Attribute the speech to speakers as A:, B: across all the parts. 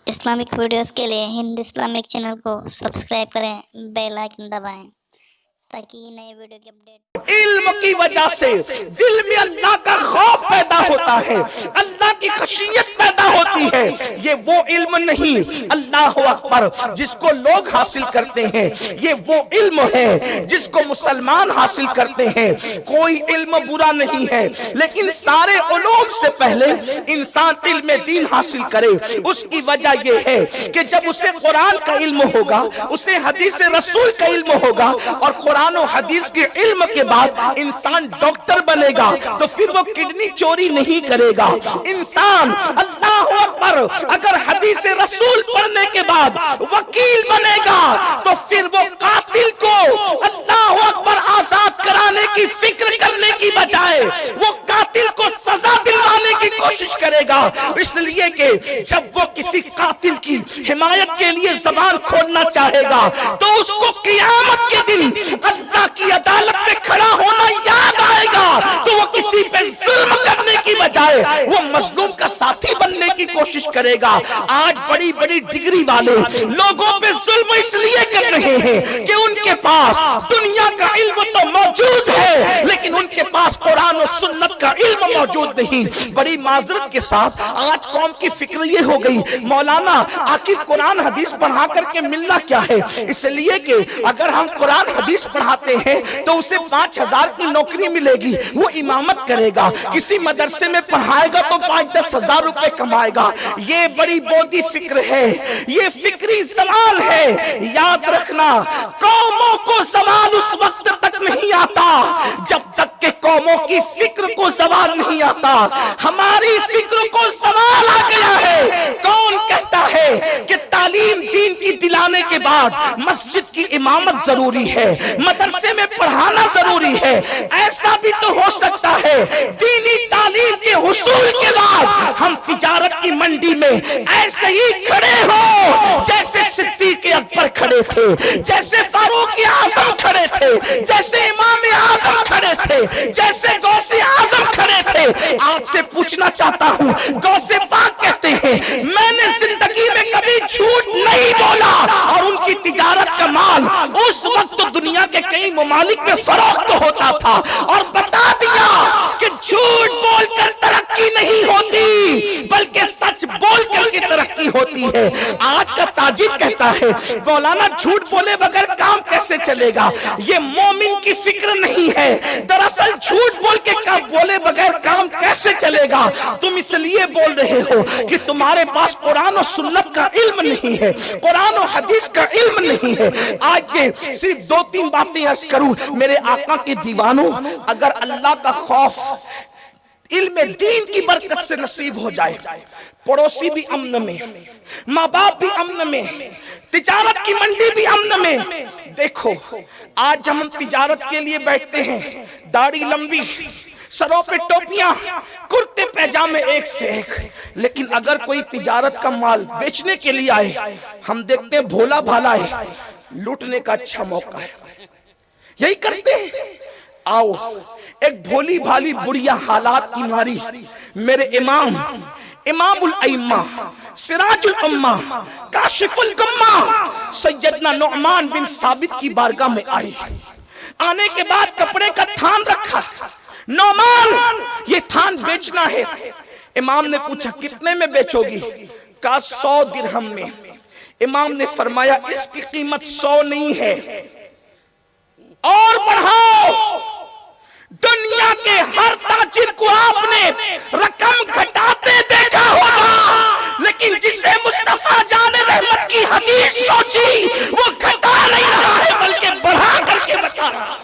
A: Islamic videos के लिए Hind Islamic channel को सब्सक्राइब करें, बेल आइकन दबाएं ताकि नए वीडियो की अपडेट।
B: इल्म की वजह से दिल में अल्लाह का खौफ पैदा होता है, अल्लाह की खशियत पैदा होती है। ये वो इल्म नहीं, अल्लाह अकबर, जिसको लोग हासिल करते हैं, ये वो इल्म है जिसको मुसलमान हासिल करते हैं। कोई इल्म बुरा नहीं है, लेकिन सारे उलूम से पहले इंसान इल्म दीन हासिल करे। उसकी वजह ये है कि जब उसे कुरान का इल्म होगा, उसे हदीस रसूल का इल्म होगा, और कुरान और हदीस के इल्म के बाद इंसान डॉक्टर बनेगा तो फिर वो किडनी चोरी नहीं करेगा। इंसान अल्लाह अकबर अगर हदीस रसूल पढ़ने के बाद वकील बनेगा तो फिर वो कातिल को अल्लाह अकबर आजाद कराने की फिक्र करने की बजाय वो कातिल को सजा दिलवाने की कोशिश करेगा। इसलिए कि जब वो किसी कातिल की हिमायत के लिए जबान खोलना चाहेगा तो उसको क़यामत के दिन अल्लाह की अदालत में खड़ा होना याद आएगा, तो वो किसी पे जुल्म करने की बजाय वो मजलूम का साथी बनने की कोशिश करेगा। आज बड़ी बड़ी डिग्री वाले लोगों पे जुल्म इसलिए कर रहे हैं कि उनके पास दुनिया का इल्म तो मौजूद है, लेकिन उनके पास कुरान और सुन्नत का इल्म मौजूद नहीं। बड़ी माजरत के साथ आज कौम की फिक्र ये हो गई, मौलाना आखिर कुरान हदीस पढ़ा करके मिलना क्या है। इसलिए कि अगर हम कुरान हदीस पढ़ाते हैं तो उसे 5,000 की नौकरी मिलेगी, वो इमामत करेगा, किसी मदरसे में पढ़ाएगा तो 5-10 हजार रुपए कमाएगा। ये बड़ी बोदी फिक्र है, ये फिक्री सवाल है। याद रखना, कौमों को सवाल उस वक्त तक नहीं आता जब तक के कौमों की फिक्र को सवाल नहीं आता। हमारी फिक्र को सवाल आ गया है। कौन कहता है कि तालीम दीन की दिलाने के बाद मस्जिद की इमामत जरूरी है, मदरसे में पढ़ाना जरूरी है। ऐसा भी तो हो सकता है दीनी तालीम के हुसूल के बाद हम तिजारत की मंडी में ऐसे ही खड़े हो जैसे सिद्दीक़ अकबर खड़े थे, जैसे फारूक आजम खड़े थे, जैसे इमाम आजम खड़े थे, जैसे गौसे आजम खड़े थे। आपसे पूछना चाहता हूँ, गौसे पाक कहते हैं मैंने जिंदगी में कभी झूठ नहीं बोला, और उनकी तिजारत का माल उस वक्त दुनिया के कई ममालिक में फरोख्त होता था, और बता दिया कि झूठ बोलकर तरक्की नहीं होती बल्कि सच बोलकर की तरक्की होती है। आज का ताजिर कहता है मौलाना झूठ बोले बगैर काम कैसे चलेगा। ये मोमिन की फिक्र नहीं है। दरअसल झूठ बोल के काम बोले बगैर काम कैसे चलेगा। तुम इसलिए बोल रहे हो कि तुम्हारे पास कुरान और सुन्नत का इल्म नहीं है, कुरान और हदीस का इल्म नहीं है। आज के सिर्फ 2-3 बातें अर्ज करूं मेरे आका के दीवानों, अगर अल्लाह का खौफ इल्म दीन की बरकत से नसीब हो जाए, पड़ोसी भी अमन में, माँ बाप भी अमन में, तिजारत की मंडी भी अमन में। देखो आज हम तिजारत के लिए बैठते हैं, दाढ़ी लंबी, सरों पे टोपियां, कुर्ते पैजामे एक से एक, लेकिन अगर कोई तिजारत का माल बेचने के लिए आए, हम देखते हैं भोला भाला है, लूटने का अच्छा मौका है, यही करते हैं। आओ एक भोली भाली बुढ़िया हालात की मारी मेरे इमामुल अइम्मा, सिराजुल उम्मा, काशिफुल गुम्मा सैयदना नुअमान बिन साबित की बारगाह में आई। आने के बाद कपड़े का थान रखा, नुअमान ये थान बेचना है। इमाम ने पूछा कितने में बेचोगी? कहा 100 दिरहम में। इमाम ने फरमाया इसकी कीमत 100 नहीं है, और बढ़ाओ। दुनिया के हर ताजिर को आपने रकम घटाते देखा होगा, लेकिन जिसे मुस्तफा जाने रहमत की हदीस पहुंची वो घटा नहीं रहा है बल्कि बढ़ा करके बता रहा है,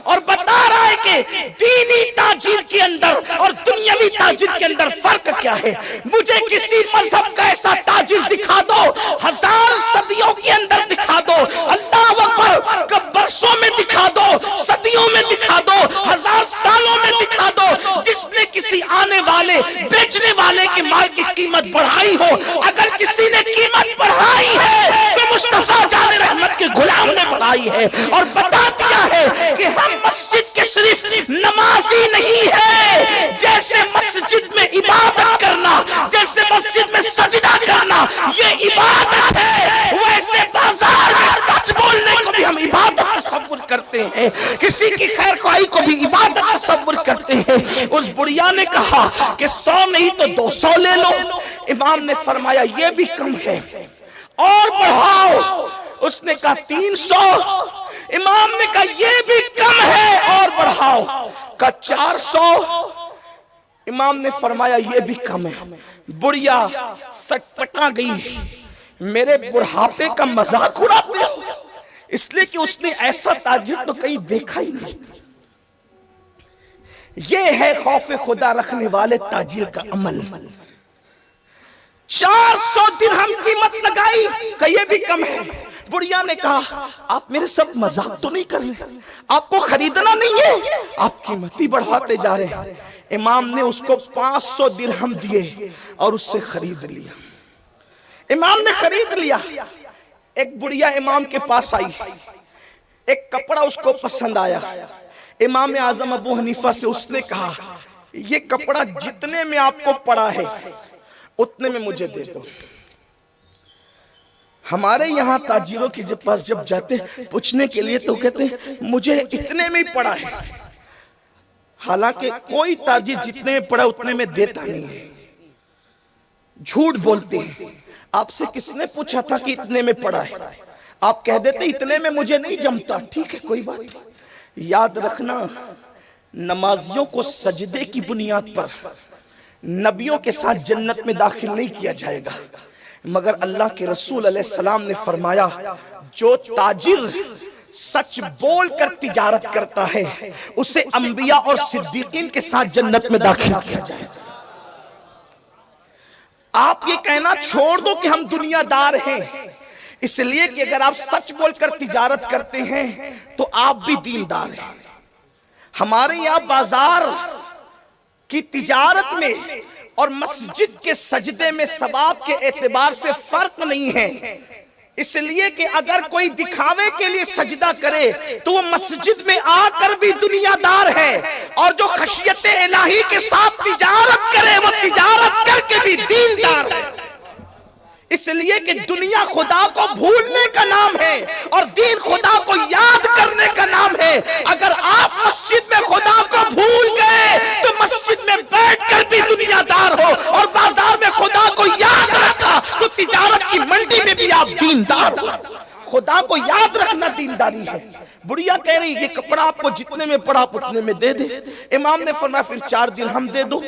B: और बता रहा है कि दीनी ताजिर के अंदर और दुनियावी ताजिर के अंदर फर्क क्या है। मुझे किसी मजहब का ऐसा ताजिर दिखा दो, 1000 सदियों के अंदर दिखा दो, अल्लाह अकबर कब बरसों में दिखा दो, सदियों में दिखा दो, 1000 सालों में दिखा दो, जिसने किसी आने वाले बेचने वाले के माल की कीमत बढ़ाई हो। अगर किसी ने कीमत बढ़ाई है तो मुस्तफा जाने रहमत के गुलाम ने बढ़ाई है, और बता दिया है कि हम मस्जिद के सिर्फ नमाजी नहीं है, जैसे मस्जिद में इबादत करना, जैसे मस्जिद में सजदा करना, ये रुपए को भी इबादत तस्वुर करते हैं। उस बुढ़िया ने कहा कि 100 नहीं तो 200 ले लो। इमाम ने फरमाया ये भी कम है और बढ़ाओ। उसने कहा 300। इमाम ने कहा ये भी कम है और बढ़ाओ। कहा 400। इमाम ने फरमाया ये भी कम है। बुढ़िया सटपटा गई, मेरे बुढ़ापे का मजाक उड़ाते हो, इसलिए कि उसने ऐसा ताजिर तो कहीं देखा ही नहीं। ये है खौफ खुदा रखने वाले ताजिर का अमल। 400 दिरहम कीमत लगाई, कि ये भी कम है। बुढ़िया ने कहा आप मेरे सब मजाक तो नहीं कर रहे, आपको खरीदना नहीं है, आप कीमत ही बढ़ाते जा रहे हैं। इमाम ने उसको 500 दिरहम दिए और उससे खरीद लिया। इमाम ने खरीद लिया। एक बुढ़िया इमाम के पास आई, एक कपड़ा उसको पसंद आया। इमाम आजम अबू हनीफा से उसने कहा ये कपड़ा जितने में आपको पड़ा है उतने में मुझे दे दो। हमारे यहाँ ताजिरों के पास जब जाते पूछने के लिए तो कहते मुझे इतने में ही पड़ा है, हालांकि कोई ताजिर जितने में पड़ा उतने में देता नहीं है, झूठ बोलते हैं। आपसे किसने पूछा था कि इतने में पड़ा है? आप कह देते इतने में मुझे नहीं जमता, ठीक है कोई बात नहीं। याद रखना नमाजियों को सजदे की बुनियाद पर नबियों के साथ जन्नत में दाखिल नहीं किया जाएगा, मगर अल्लाह के रसूल अलैहिस्सलाम ने फरमाया जो ताजिर सच बोल कर तिजारत करता है उसे अंबिया और सिद्दीकीन के साथ जन्नत में दाखिल किया जाएगा। आप ये कहना छोड़ दो कि हम दुनियादार हैं, इसलिए कि अगर आप सच बोलकर तिजारत करते हैं तो आप भी दीनदार हैं। हमारे यहाँ बाजार की तिजारत में और मस्जिद के सजदे में सवाब के एतबार से फर्क नहीं है, इसलिए कि अगर कोई दिखावे के लिए सजदा करे तो वो मस्जिद में आकर भी दुनियादार है, और जो खशियत इलाही के साथ तिजारत करे वो तिजारत करके भी दीनदार है। इसलिए कि दुनिया खुदा को भूलने का नाम है और दीन खुदा को याद करने का नाम है। अगर आप मस्जिद में खुदा को भूल गए तो मस्जिद में बैठकर भी दुनियादार हो, और बाजार में खुदा को याद रखा तो तिजारत की मंडी में भी आप दीनदार हो। खुदा को याद रखना दीनदारी है। बुढ़िया कह रही ये कपड़ा आपको जितने में पड़ा उतने में दे दे। इमाम ने फरमाया फिर 4 दिरहम दे दो,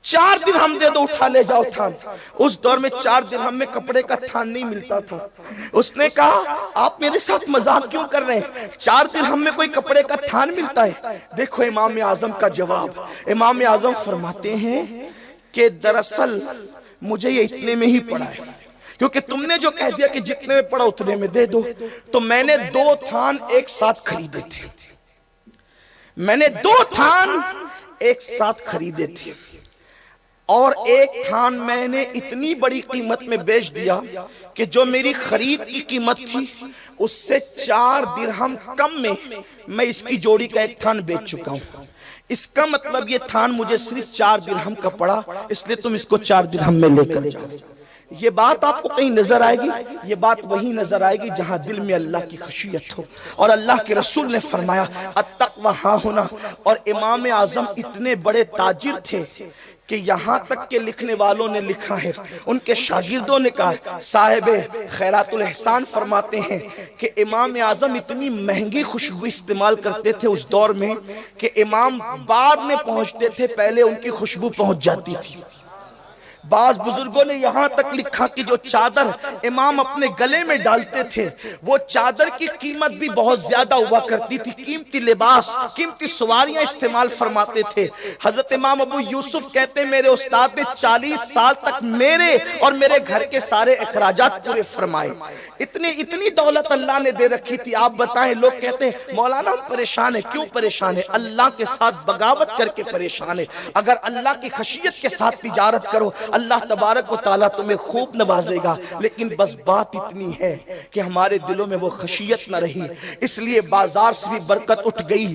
B: 4 दिरहम दे दो, उठा ले जाओ थान। उस दौर में 4 दिरहम में कपड़े का थान नहीं मिलता था। उसने कहा आप मेरे साथ मजाक क्यों कर रहे हैं, 4 दिरहम में कोई कपड़े का थान मिलता है? देखो इमाम आजम का जवाब। इमाम आजम फरमाते हैं कि दरअसल मुझे ये इतने में ही पड़ा है, क्योंकि तुमने जो कह दिया कि जितने में पड़ा उतने में दे दो, तो मैंने 2 थान एक साथ खरीदे थे। मैंने 2 थान एक साथ खरीदे थे और एक थान मैंने इतनी बड़ी कीमत में बेच दिया कि जो मेरी खरीद की कीमत थी उससे 4 दिरहम कम में मैं इसकी जोड़ी का एक थान बेच चुका हूं। इसका मतलब ये थान मुझे सिर्फ 4 दिरहम का पड़ा, इसलिए तुम इसको 4 दिरहम में लेकर जाओ। ये बात आपको कहीं नजर आएगी? ये बात वही नजर आएगी जहां दिल में अल्लाह की खशियत हो। और अल्लाह के रसूल ने फरमाया अत्तक़वा हा हुना। और इमाम आजम इतने बड़े ताजिर थे कि यहां तक के लिखने वालों ने लिखा है, उनके शागिर्दों ने कहा, साहिब खैरातुल एहसान फरमाते हैं कि इमाम आजम इतनी महंगी खुशबू इस्तेमाल करते थे उस दौर में कि इमाम बाद में पहुंचते थे, पहले उनकी खुशबू पहुंच जाती थी। बाज बुजुर्गों ने यहां तक लिखा कि जो चादर इमाम अपने गले में डालते थे वो चादर की कीमत भी बहुत ज्यादा हुआ करती थी। कीमती लिबास, कीमती सवारियां इस्तेमाल फरमाते थे। हजरत इमाम अबू यूसुफ कहते मेरे उस्ताद ने 40 साल तक मेरे और मेरे घर के सारे अखराजात पूरे फरमाए। इतनी दौलत अल्लाह ने दे रखी थी। आप बताएं, लोग कहते हैं मौलाना हम परेशान है। क्यों परेशान है? अल्लाह के साथ बगावत करके परेशान है। अगर अल्लाह की खशियत के साथ तिजारत करो अल्लाह तबारक व तआला तुम्हें खूब नवाजेगा। लेकिन बस बात इतनी है कि हमारे दिलों में वो खशियत न रही, इसलिए बाजार से भी बरकत उठ गई,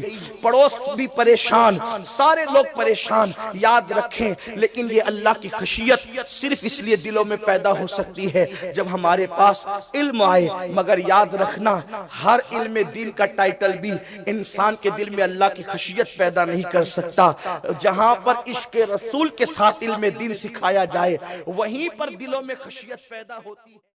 B: पड़ोस भी परेशान, सारे लोग परेशान। याद रखें, लेकिन ये अल्लाह की खशियत सिर्फ इसलिए दिलों में पैदा हो सकती है जब हमारे पास इल्म आए। मगर याद रखना हर इल्म दीन का टाइटल भी इंसान के दिल में अल्लाह की खशियत पैदा नहीं कर सकता। जहां पर इश्क रसूल के साथ इल्म दीन सिखाया जाए वहीं पर दिलों में खशियत पैदा होती है।